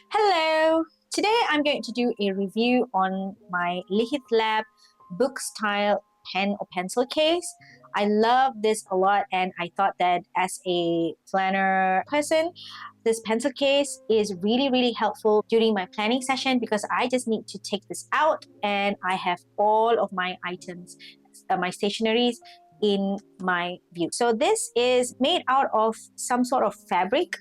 Hello! Today I'm going to do a review on my Lihit Lab book style pen or pencil case. I love this a lot, and I thought that as a planner person, this pencil case is really helpful during my planning session because I just need to take this out and I have all of my items, my stationeries in my view. So this is made out of some sort of fabric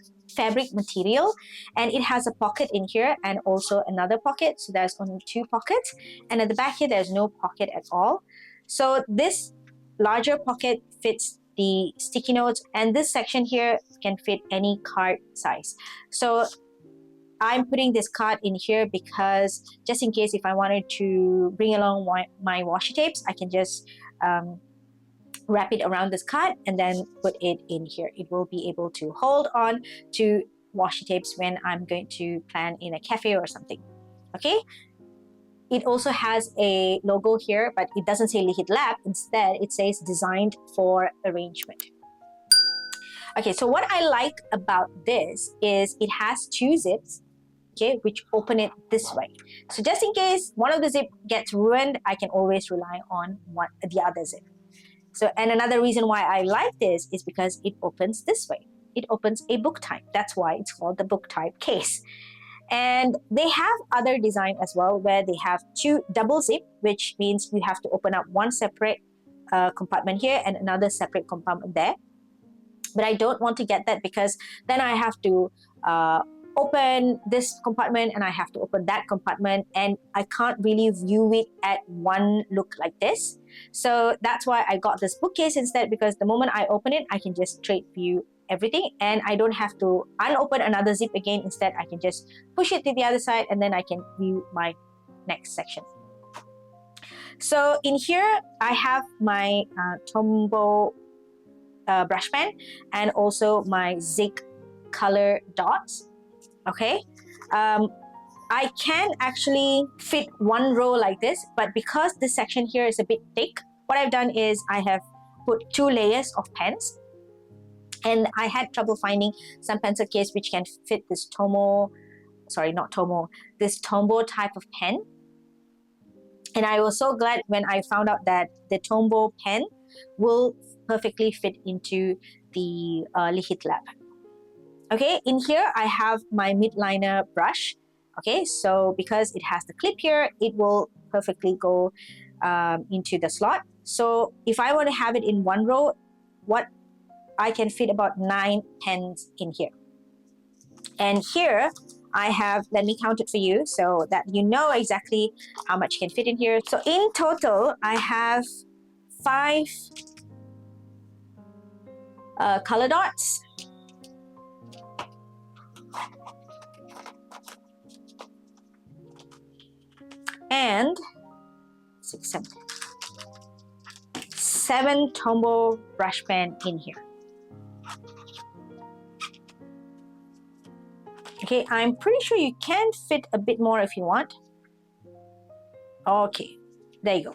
material, and it has a pocket in here and also another pocket, so there's only two pockets, and at the back here there's no pocket at all. So this larger pocket fits the sticky notes, and this section here can fit any card size. So I'm putting this card in here because just in case if I wanted to bring along my washi tapes, I can just wrap it around this card and then put it in here. It will be able to hold on to washi tapes when I'm going to plan in a cafe or something. Okay. It also has a logo here, but it doesn't say Lihit Lab. Instead, it says designed for arrangement. Okay, so what I like about this is it has two zips, okay, which open it this way. So just in case one of the zip gets ruined, I can always rely on the other zip. So, and another reason why I like this is because it opens this way. It opens a book type. That's why it's called the book type case. And they have other design as well where they have two double zip, which means you have to open up one separate compartment here and another separate compartment there. But I don't want to get that because then I have to open this compartment and I have to open that compartment, and I can't really view it at one look like this. So that's why I got this bookcase instead, because the moment I open it, I can just straight view everything and I don't have to unopen another zip again. Instead, I can just push it to the other side and then I can view my next section. So in here, I have my Tombow brush pen and also my Zig color dots. Okay, I can actually fit one row like this, but because this section here is a bit thick, what I've done is I have put two layers of pens, and I had trouble finding some pencil case which can fit this this Tombow type of pen. And I was so glad when I found out that the Tombow pen will perfectly fit into the Lihit Lab. Okay, in here I have my midliner brush. Okay, so because it has the clip here, it will perfectly go into the slot. So if I want to have it in one row, I can fit about 9 pens in here. And here I have, let me count it for you so that you know exactly how much can fit in here. So in total, I have 5 color dots. And 7 Tombow brush pen in here. Okay, I'm pretty sure you can fit a bit more if you want. Okay, there you go.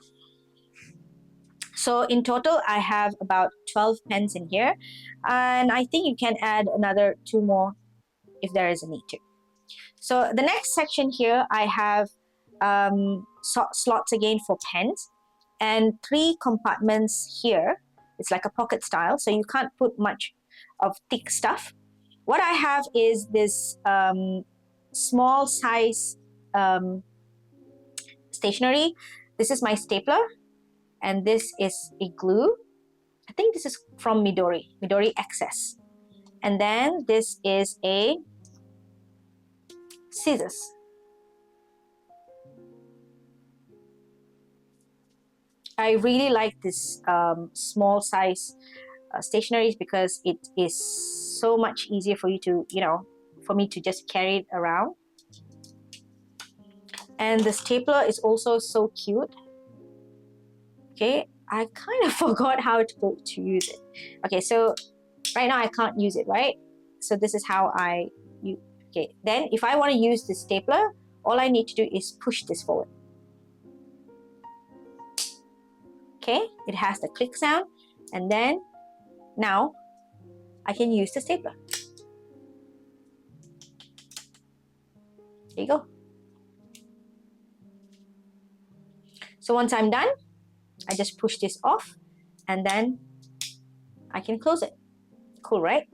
So in total, I have about 12 pens in here, and I think you can add another 2 more if there is a need to. So the next section here, I have slots again for pens and 3 compartments here. It's like a pocket style, so you can't put much of thick stuff. What I have is this small size stationery. This is my stapler, and this is a glue. I think this is from Midori XS. And then this is a scissors. I really like this small size stationeries because it is so much easier for you to, for me to just carry it around. And the stapler is also so cute. Okay, I kind of forgot how to use it. Okay, so right now I can't use it, right? So this is how okay, then if I want to use this stapler, all I need to do is push this forward. Okay, it has the click sound, and then now I can use the stapler. There you go. So once I'm done, I just push this off and then I can close it. Cool, right?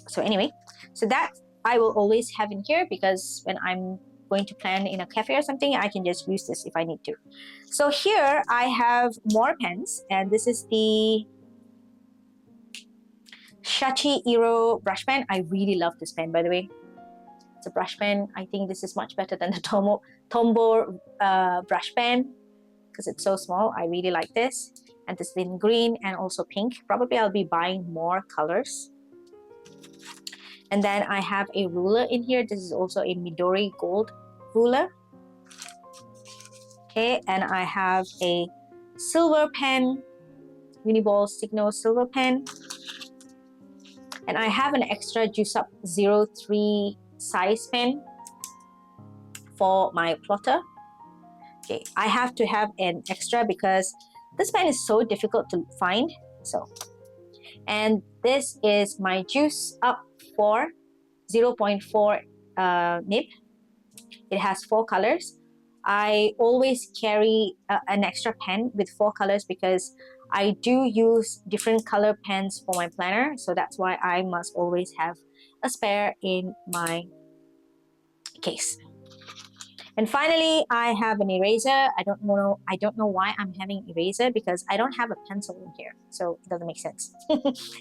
So anyway, so that I will always have in here because when I'm going to plan in a cafe or something, I can just use this if I need to. So here I have more pens, and this is the Shachi Iro brush pen. I really love this pen, by the way. It's a brush pen. I think this is much better than the Tombow brush pen because it's so small. I really like this. And this is in green and also pink. Probably I'll be buying more colors. And then I have a ruler in here. This is also a Midori gold ruler. Okay, and I have a silver pen, Uniball Signo silver pen. And I have an extra Juice Up 03 size pen for my plotter. Okay, I have to have an extra because this pen is so difficult to find. And this is my Juice Up 4 0.4 nib. It has 4 colors. I always carry an extra pen with 4 colors because I do use different color pens for my planner. So that's why I must always have a spare in my case. And finally, I have an eraser. I don't know why I'm having eraser because I don't have a pencil in here. So it doesn't make sense.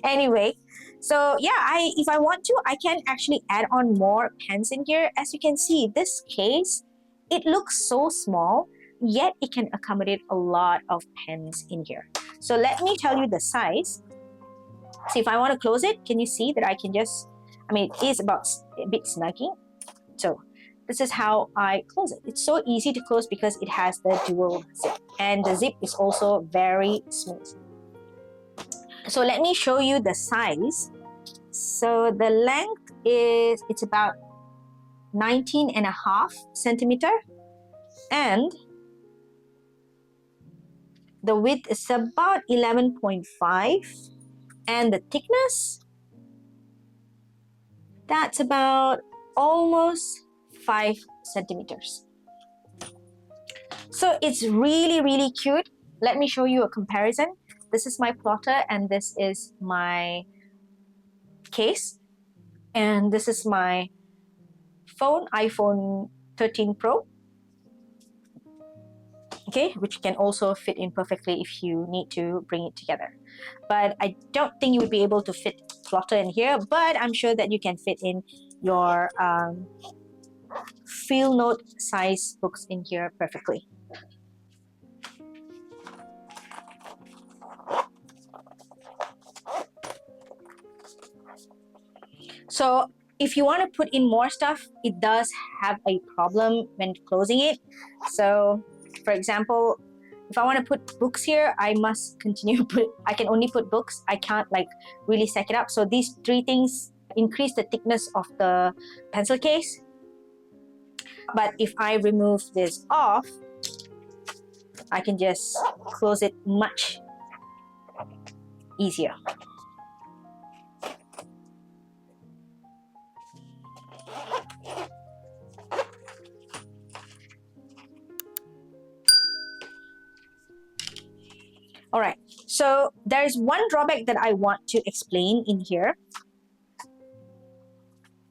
Anyway, so yeah, if I want to, I can actually add on more pens in here. As you can see, this case, it looks so small, yet it can accommodate a lot of pens in here. So let me tell you the size. So if I want to close it, can you see that I can just, it is about a bit snuggy. So this is how I close it. It's so easy to close because it has the dual zip. And the zip is also very smooth. So let me show you the size. So the length is, it's about 19.5 centimeter. And the width is about 11.5. And the thickness, that's about almost 5 centimeters. So it's really, really cute. Let me show you a comparison. This is my plotter and this is my case. And this is my phone, iPhone 13 Pro. Okay, which can also fit in perfectly if you need to bring it together. But I don't think you would be able to fit plotter in here, but I'm sure that you can fit in your field note size books in here perfectly. So if you want to put in more stuff, it does have a problem when closing it. So for example, if I want to put books here, I must continue I can only put books. I can't really stack it up. So these 3 things increase the thickness of the pencil case. But if I remove this off, I can just close it much easier. All right, so there is one drawback that I want to explain in here.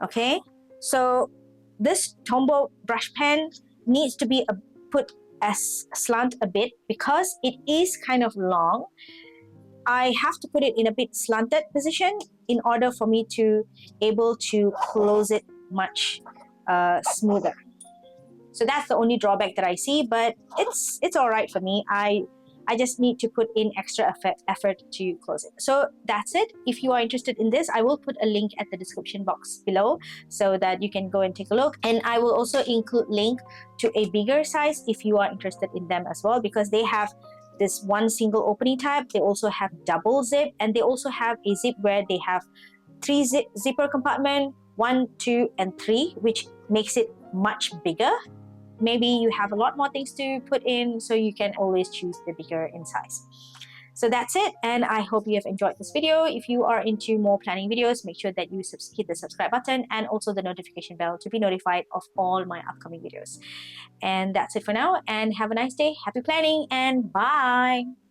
Okay, so this Tombow brush pen needs to be put as slant a bit because it is kind of long. I have to put it in a bit slanted position in order for me to able to close it much smoother. So that's the only drawback that I see, but it's all right for me. I just need to put in extra effort to close it. So that's it. If you are interested in this, I will put a link at the description box below so that you can go and take a look. And I will also include link to a bigger size if you are interested in them as well, because they have this one single opening type. They also have double zip, and they also have a zip where they have 3 zipper compartment, 1, 2, and 3, which makes it much bigger. Maybe you have a lot more things to put in, so you can always choose the bigger in size. So that's it, and I hope you have enjoyed this video. If you are into more planning videos, make sure that you hit the subscribe button and also the notification bell to be notified of all my upcoming videos. And that's it for now, and have a nice day. Happy planning, and bye.